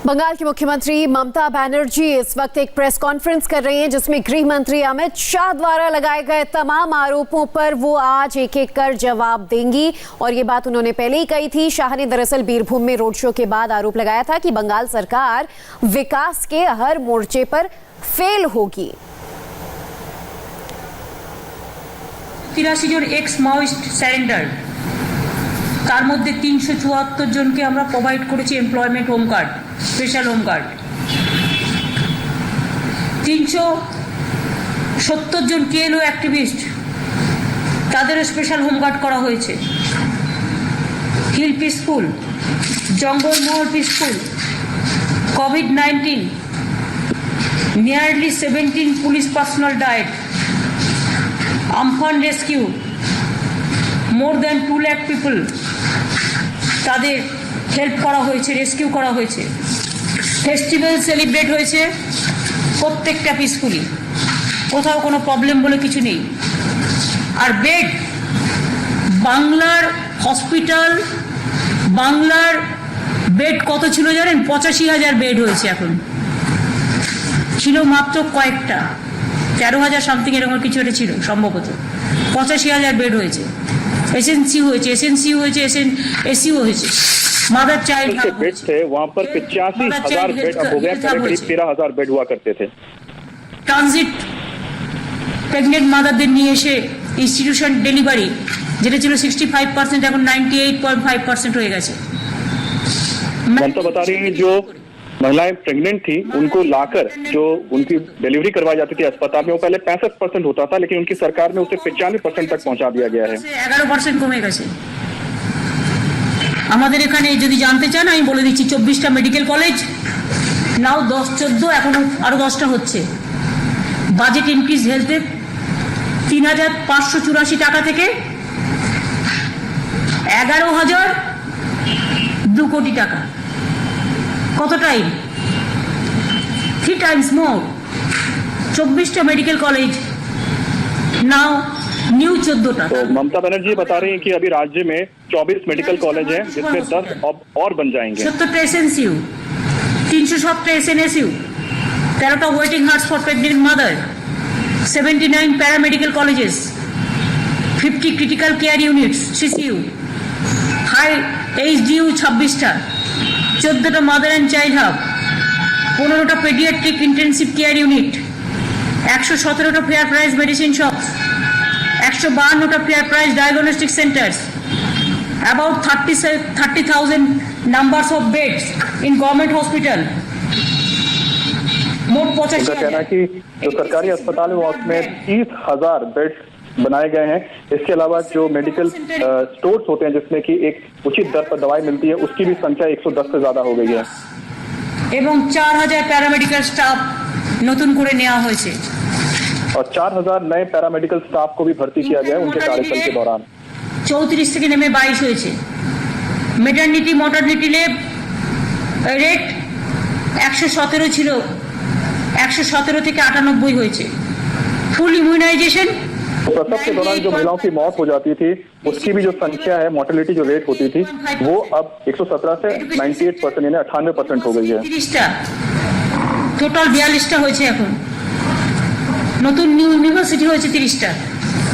बंगाल की मुख्यमंत्री ममता बनर्जी इस वक्त एक प्रेस कॉन्फ्रेंस कर रही हैं जिसमें गृह मंत्री अमित शाह द्वारा लगाए गए तमाम आरोपों पर वो आज एक एक कर जवाब देंगी। और ये बात उन्होंने पहले ही कही थी। शाह ने दरअसल बीरभूम में रोड शो के बाद आरोप लगाया था कि बंगाल सरकार विकास के हर मोर्चे पर फेल होगी। 83 জন এক্স মাওয়িস্ট সারেন্ডার, তার মধ্যে 374 জনকে আমরা প্রোভাইড করেছি employment home card, special home card. 370 জন কেএলও অ্যাক্টিভিস্ট, তাদেরও স্পেশাল হোম কার্ড করা হয়েছে। হিল পিসফুল, জঙ্গলমহল পিসফুল, কোভিড-19, nearly 17 police personnel died, Amphan rescue, more than 2 lakh people তাদের হেল্প করা হয়েছে, রেস্কিউ করা হয়েছে। ফেস্টিভ্যাল সেলিব্রেট হয়েছে প্রত্যেকটা পিসফুলি, কোথাও কোনো প্রবলেম বলে কিছু নেই। আর বেড, বাংলার হসপিটাল, বাংলার বেড কত ছিল জানেন? 85,000 বেড হয়েছে। এখন ছিল মাত্র কয়েকটা, 13,000 সামথিং এরকম কিছু একটা ছিল সম্ভবত। 85,000 বেড হয়েছে। एसएनसी হয়েছে, एसएनसी হয়েছে, एससीओ হয়েছে। मदर चाइल्ड बेड थे वहाँ पर 85,000 बेड अब हो गया, करीब 13,000 बेड हुआ करते थे। ट्रांजिट प्रेगनेंट मादारদের নিয়ে এসে ইনস্টিটিউশন ডেলিভারি যেটা ছিল 65%, এখন 98.5% হয়ে গেছে। ममता बता रही हैं जो महिलाएं प्रेग्नेंट थी उनको लाकर जो उनकी डिलीवरी करवाई जाती थी अस्पताल में, वो पहले 65% होता था, लेकिन उनकी सरकार ने उसे 95% तक पहुंचा दिया गया है। 11% কমে গেছে। আমাদের এখানে যদি জানতে চান আমি বলে দিচ্ছি, 24টা মেডিকেল কলেজ, নাও 10-14, এখন আরো 10টা হচ্ছে। বাজেট ইনক্রিজ হেলথে 3,584 টাকা থেকে 11,002 কোটি টাকা। কত টাইম? 3 times more. 24টা মেডিকেল কলেজ, नाउ न्यू 14टा। तो ममता बनर्जी बता रही हैं कि अभी राज्य में 24 मेडिकल कॉलेज हैं, जिसमें 10 अब और बन जाएंगे। 70टा एसएनसीयू, 307टा एसएनएसयू, 13टा waiting hearts for pregnant mother, 79 paramedical colleges, 50 critical care units CCU, high HDU 26टा, 14টা মাদার অ্যান্ড চাইল্ড হাব, 15টা পেডিয়াট্রিক ইন্টেন্সিভ কেয়ার ইউনিট, 117টা ফেয়ার প্রাইস মেডিসিন শপস, 152টা fair price diagnostic centres, about 30,000 numbers of beds in government hospital। मोट 85,000। उनका कहना है कि जो सरकारी अस्पताल है वो उसमें 30,000 बेड बनाए गए हैं। इसके अलावा जो मेडिकल स्टोर्स होते हैं जिसमें कि एक उचित दर पर दवाई मिलती है, उसकी भी संख्या 110 से ज्यादा हो गई है। এবং 4,000 প্যারামেডিক্যাল স্টাফ নতুন করে নেওয়া হয়েছে। और 4,000 नए पैरामेडिकल स्टाफ को भी भर्ती किया गया है उनके कार्यकाल के दौरान। 34 থেকে নেমে 22 হয়েছে। মেটারনিটি মর্টালিটি রেট 117 ছিল, 117 থেকে 98 হয়েছে। ফুল ইমিউনাইজেशन, प्रसव के दौरान जो महिलाओं की मौत हो जाती थी उसकी भी जो संख्या है, मोर्टेलिटी जो रेट होती थी, वो अब 117 से 98% यानी 98% हो गई है। 30টা টোটাল 42টা হয়েছে। এখন নতুন নিউ ইউনিভার্সিটি হয়েছে 30টা,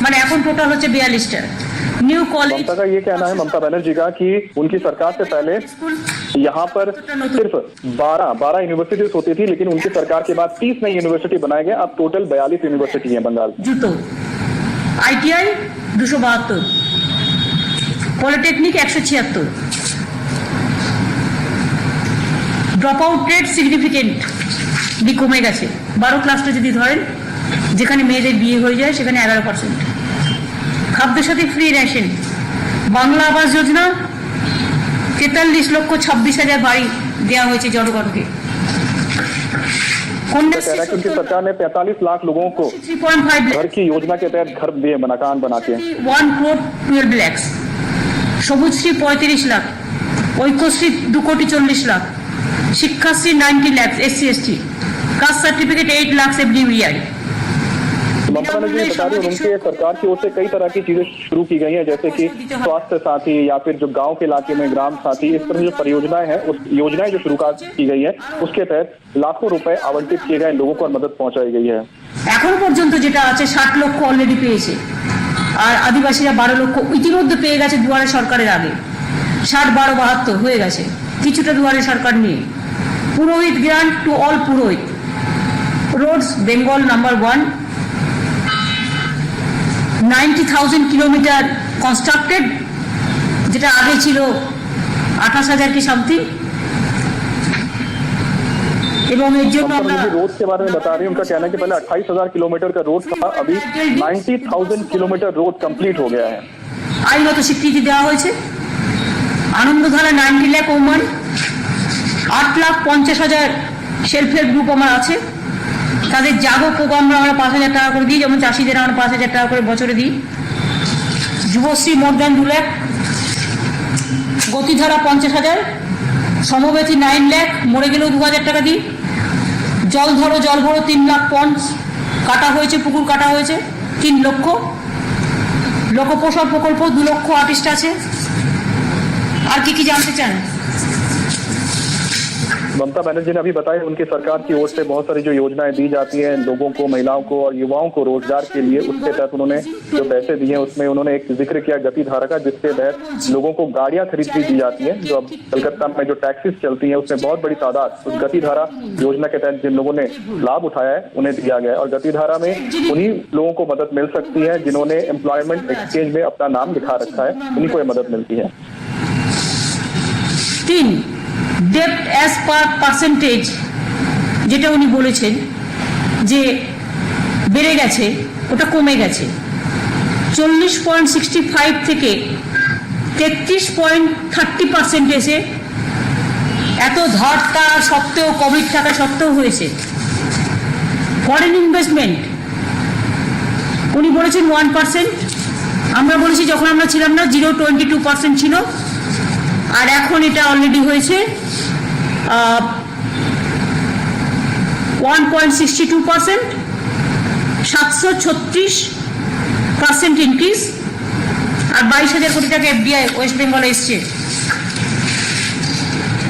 মানে এখন টোটাল হচ্ছে 42টা न्यू कॉलेज। ममता का ये कहना है, ममता बनर्जी का, कि उनकी सरकार से पहले यहाँ पर सिर्फ 12 यूनिवर्सिटीज होती थी, लेकिन उनकी सरकार के बाद 30 नई यूनिवर्सिटी बनाए गए। अब टोटल 42 यूनिवर्सिटी है बंगाल में। जूतो ITI 272, polytechnic 176, drop out rate significant কমে গেছে। 12 ক্লাসটা যদি ধরেন, যেখানে মেয়েদের বিয়ে হয়ে যায় সেখানে 11%। খাদ্য সাথী ফ্রি রেশন, বাংলা আবাস যোজনা 43,26,000 বাড়ি দেওয়া হয়েছে জনগণকে। उनकी सरकार ने 45 लाख लोगों को घर की योजना के तहत घर दिए, मकान बना के। 1 crore 12 lakhs। Sabujshree 35 lakh, Aikyashree 2 crore 40 lakh, Sikshashree 90 lakhs SC ST, caste certificate 8 lakhs every year. Mamata Banerjee बता रही उनके सरकार की ओर से कई तरह की चीजें शुरू की गई हैं, जैसे कि स्वास्थ्य साथी या फिर जो गांव के इलाके में ग्राम साथी, इस तरह जो परियोजनाएं हैं, उस योजनाएं जो शुरू की गई है उसके तहत लाखों रुपए आवंटित किए गए, लोगों को मदद पहुंचाई गई है। এখন পর্যন্ত যেটা আছে 60 লক্ষ অলরেডি পেয়েছে, আর আদিবাসীরা 12 লক্ষ ইতিমধ্যে পেয়ে গেছে দুয়ারে সরকারের আগে। 60, 12, 72 হয়ে গেছে, কিছুটা দুয়ারে সরকার নিয়ে। পুরোহিত গ্রান্ট টু অল পুরোহিত। Roads Bengal number 1, 90,000 kilometre constructed, যেটা আগে ছিল 28,000 কি সামথিং। এবং এর জন্য আমরা रोड के बारे में बता रही है, उनका कहना है कि पहले 28,000 किलोमीटर का रोड था, अभी 90,000 किलोमीटर रोड कंप्लीट हो गया है। আইনত স্বীকৃতি দেওয়া হয়েছে। Anandadhara 90 lakh Oman, 8,50,000 self help group আমার আছে, তাদের জাগো প্রোগ্রাম আমরা 5,000 টাকা করে দিই, যেমন চাষিদের আমরা 5,000 টাকা করে বছরে দিই। যুবশ্রী মোর দ্যান 2 লাখ, গতিধারা 50,000, সমবেতী 9 লাখ, মরে গেলেও 2,000 টাকা দিই। জল ধরো জল ভরো 3 লাখ পন্ড কাটা হয়েছে, পুকুর কাটা হয়েছে 3 লক্ষ। লোকপ্রসাদ প্রকল্প 2 লক্ষ আর্টিস্ট আছে। আর কি জানতে চান? ममता बनर्जी ने अभी बताया उनकी सरकार की ओर से बहुत सारी जो योजनाएं दी जाती हैं लोगों को, महिलाओं को और युवाओं को रोजगार के लिए, उसके तहत उन्होंने जो पैसे दिए हैं उसमें उन्होंने एक जिक्र किया गति धारा का, जिसके तहत लोगों को गाड़ियां खरीद दी जाती हैं। जो अब कलकत्ता में जो टैक्सीज चलती हैं उसमें बहुत बड़ी तादाद उस गति धारा योजना के तहत जिन लोगों ने लाभ उठाया है उन्हें दिया गया है। और गति धारा में उन्हीं लोगों को मदद मिल सकती है जिन्होंने एम्प्लॉयमेंट एक्सचेंज में अपना नाम लिखा रखा है, उन्हीं को यह मदद मिलती है। 3, ডেপ্ট অ্যাজ পার পার্সেন্টেজ, যেটা উনি বলেছেন যে বেড়ে গেছে, ওটা কমে গেছে 40.65 থেকে 33.30% এত ধার থাকা সত্ত্বেও, কোভিড থাকা সত্ত্বেও হয়েছে। ফরেন ইনভেস্টমেন্ট উনি বলেছেন 1%, আমরা বলেছি যখন আমরা ছিলাম না 0.22% ছিল, আর এখন এটা অলরেডি হয়েছে 1.62%, 736% ইনক্রিজ, আর 22,000 কোটি টাকা এফডিআই ওয়েস্ট বেঙ্গলে এসছে।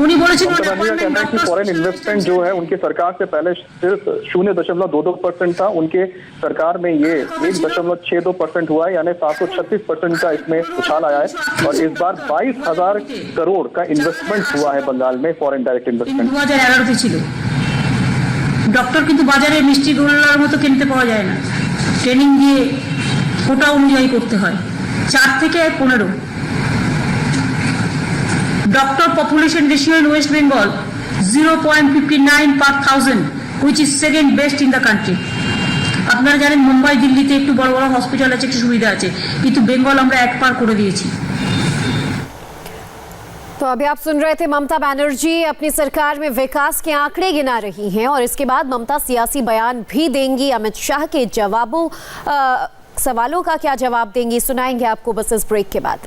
उन्हीं बोले कहना है कि फॉरेन इन्वेस्टमेंट जो है उनकी सरकार से पहले सिर्फ 0.22% था, उनके सरकार में ये 1.62% हुआ है, यानी 736% का इसमें उछाल आया है। और इस बार 22,000 करोड़ का इन्वेस्टमेंट हुआ है बंगाल में, फॉरेन डायरेक्ट इन्वेस्टमेंट। 2011 ছিল। ডক্টর কিন্তু বাজারে মিষ্টি গোল্লার মতো কিনতে পাওয়া যায় না, ট্রেনিং দিয়ে কোটা অনুযায়ী করতে হয়। 4 থেকে 15 Doctor population ratio in West Bengal 0.59 per thousand, which is second best in the country. আপনারা জানেন মুম্বাই দিল্লিতে একটু বড় বড় হসপিটাল আছে, একটু সুবিধা আছে, কিন্তু বেঙ্গল আমরা 1 পার করে দিয়েছি। तो अभी आप सुन रहे थे ममता बनर्जी अपनी सरकार में विकास के आंकड़े गिना रही हैं, और इसके बाद ममता सियासी बयान भी देंगी। अमित शाह के सवालों का क्या जवाब देंगी, सुनाएंगे आपको बस इस ब्रेक के बाद।